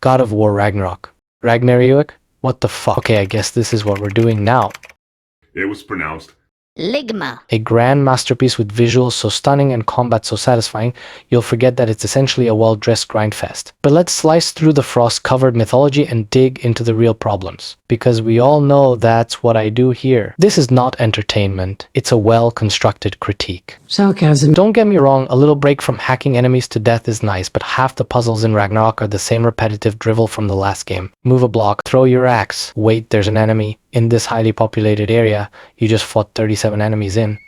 God of War Ragnarok. Ragnarök? What the fuck? Okay, I guess this is what we're doing now. It was pronounced Ligma. A grand masterpiece with visuals so stunning and combat so satisfying, you'll forget that it's essentially a well-dressed grindfest. But let's slice through the frost-covered mythology and dig into the real problems. Because we all know that's what I do here. This is not entertainment, it's a well-constructed critique. Sarcasm. Don't get me wrong, a little break from hacking enemies to death is nice, but half the puzzles in Ragnarok are the same repetitive drivel from the last game. Move a block, throw your axe, wait, there's an enemy. In this highly populated area, you just fought 37 enemies in.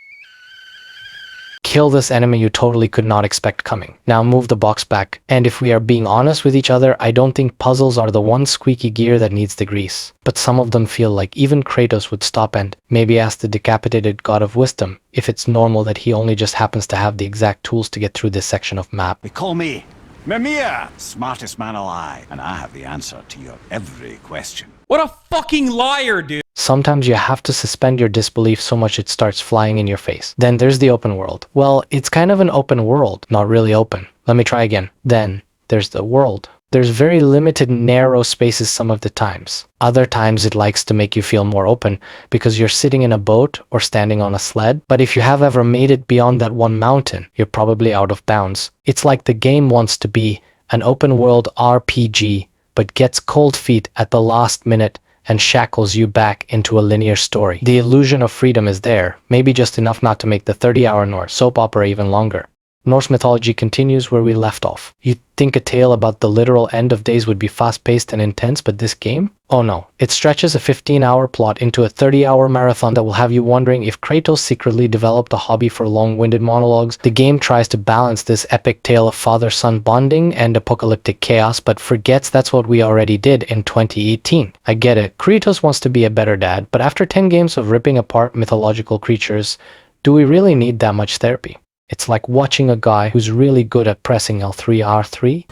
Kill this enemy you totally could not expect coming. Now move the box back. And if we are being honest with each other, I don't think puzzles are the one squeaky gear that needs the grease. But some of them feel like even Kratos would stop and maybe ask the decapitated god of wisdom if it's normal that he only just happens to have the exact tools to get through this section of map. They call me Mimir, smartest man alive, and I have the answer to your every question. What a fucking liar, dude! Sometimes you have to suspend your disbelief so much it starts flying in your face. Then there's the open world. Well, it's kind of an open world, not really open. Let me try again. Then there's the world. There's very limited narrow spaces some of the times. Other times it likes to make you feel more open because you're sitting in a boat or standing on a sled. But if you have ever made it beyond that one mountain, you're probably out of bounds. It's like the game wants to be an open world RPG, but gets cold feet at the last minute and shackles you back into a linear story. The illusion of freedom is there, maybe just enough not to make the 30-hour Norse soap opera even longer. Norse mythology continues where we left off. You'd think a tale about the literal end of days would be fast-paced and intense, but this game? Oh no. It stretches a 15-hour plot into a 30-hour marathon that will have you wondering if Kratos secretly developed a hobby for long-winded monologues. The game tries to balance this epic tale of father-son bonding and apocalyptic chaos, but forgets that's what we already did in 2018. I get it, Kratos wants to be a better dad, but after 10 games of ripping apart mythological creatures, do we really need that much therapy? It's like watching a guy who's really good at pressing L3R3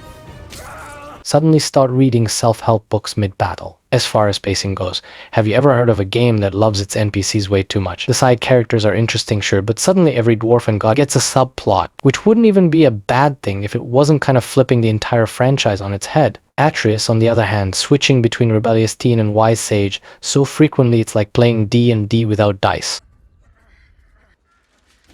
suddenly start reading self-help books mid-battle. As far as pacing goes, have you ever heard of a game that loves its NPCs way too much? The side characters are interesting, sure, but suddenly every dwarf and god gets a subplot, which wouldn't even be a bad thing if it wasn't kind of flipping the entire franchise on its head. Atreus, on the other hand, switching between rebellious teen and wise sage so frequently it's like playing D&D without dice.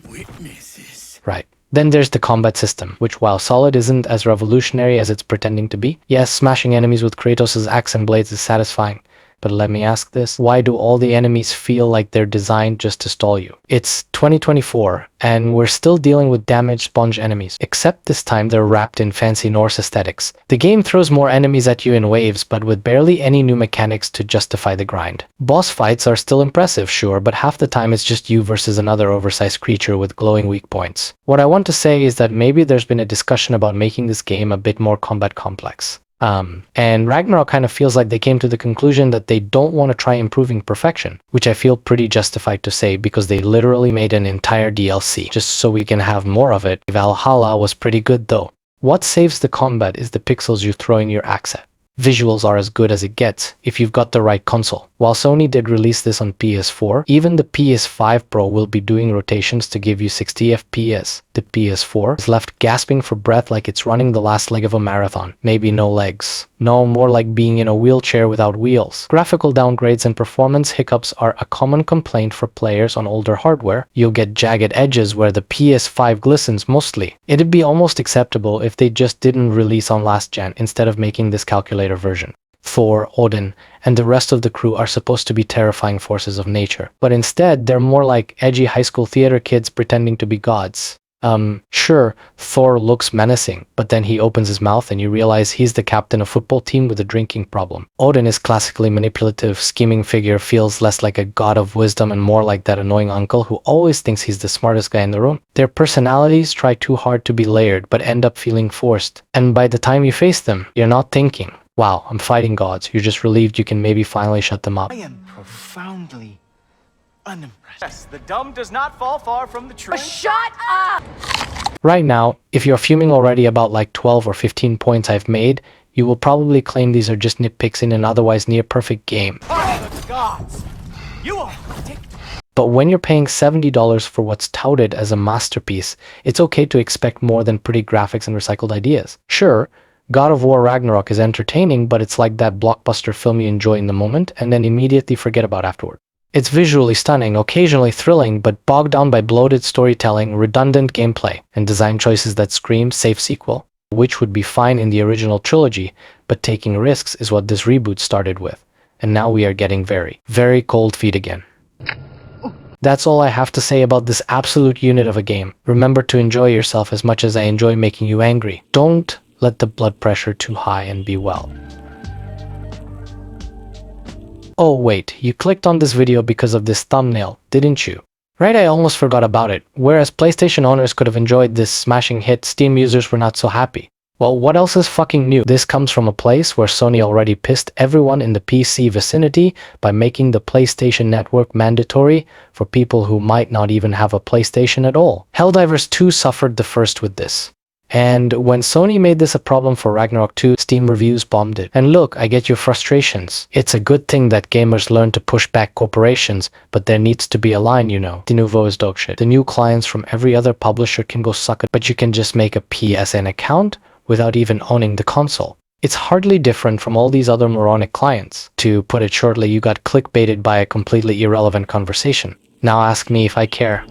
Witnesses. Right. Then there's the combat system, which while solid isn't as revolutionary as it's pretending to be. Yes, smashing enemies with Kratos' axe and blades is satisfying. But let me ask this, why do all the enemies feel like they're designed just to stall you? It's 2024, and we're still dealing with damaged sponge enemies, except this time they're wrapped in fancy Norse aesthetics. The game throws more enemies at you in waves, but with barely any new mechanics to justify the grind. Boss fights are still impressive, sure, but half the time it's just you versus another oversized creature with glowing weak points. What I want to say is that maybe there's been a discussion about making this game a bit more combat complex. And Ragnarok kind of feels like they came to the conclusion that they don't want to try improving perfection, which I feel pretty justified to say because they literally made an entire DLC just so we can have more of it. Valhalla was pretty good though. What saves the combat is the pixels you throw in your axe at. Visuals are as good as it gets if you've got the right console. While Sony did release this on PS4, even the PS5 Pro will be doing rotations to give you 60 FPS. The PS4 is left gasping for breath like it's running the last leg of a marathon. Maybe no legs. No, more like being in a wheelchair without wheels. Graphical downgrades and performance hiccups are a common complaint for players on older hardware. You'll get jagged edges where the PS5 glistens mostly. It'd be almost acceptable if they just didn't release on last gen instead of making this calculator version. Thor, Odin, and the rest of the crew are supposed to be terrifying forces of nature, but instead they're more like edgy high school theater kids pretending to be gods. Sure, Thor looks menacing, but then he opens his mouth and you realize he's the captain of a football team with a drinking problem. Odin is classically manipulative, scheming figure, feels less like a god of wisdom and more like that annoying uncle who always thinks he's the smartest guy in the room. Their personalities try too hard to be layered, but end up feeling forced. And by the time you face them, you're not thinking, wow, I'm fighting gods. You're just relieved you can maybe finally shut them up. I am profoundly unimpressed. Yes, the dumb does not fall far from the tree. Shut up! Right now, if you're fuming already about like 12 or 15 points I've made, you will probably claim these are just nitpicks in an otherwise near-perfect game. Oh, the gods! You are ridiculous. But when you're paying $70 for what's touted as a masterpiece, it's okay to expect more than pretty graphics and recycled ideas. Sure, God of War Ragnarök is entertaining, but it's like that blockbuster film you enjoy in the moment and then immediately forget about afterward. It's visually stunning, occasionally thrilling, but bogged down by bloated storytelling, redundant gameplay, and design choices that scream safe sequel, which would be fine in the original trilogy, but taking risks is what this reboot started with. And now we are getting very, very cold feet again. That's all I have to say about this absolute unit of a game. Remember to enjoy yourself as much as I enjoy making you angry. Don't let the blood pressure too high and be well. Oh wait, you clicked on this video because of this thumbnail, didn't you? Right, I almost forgot about it. Whereas PlayStation owners could have enjoyed this smashing hit, Steam users were not so happy. Well, what else is fucking new? This comes from a place where Sony already pissed everyone in the PC vicinity by making the PlayStation Network mandatory for people who might not even have a PlayStation at all. Helldivers 2 suffered the first with this. And when Sony made this a problem for Ragnarok 2, Steam reviews bombed it. And look, I get your frustrations. It's a good thing that gamers learn to push back corporations, but there needs to be a line, you know. The nouveau is dog shit. The new clients from every other publisher can go suck it, but you can just make a PSN account without even owning the console. It's hardly different from all these other moronic clients. To put it shortly, you got clickbaited by a completely irrelevant conversation. Now ask me if I care.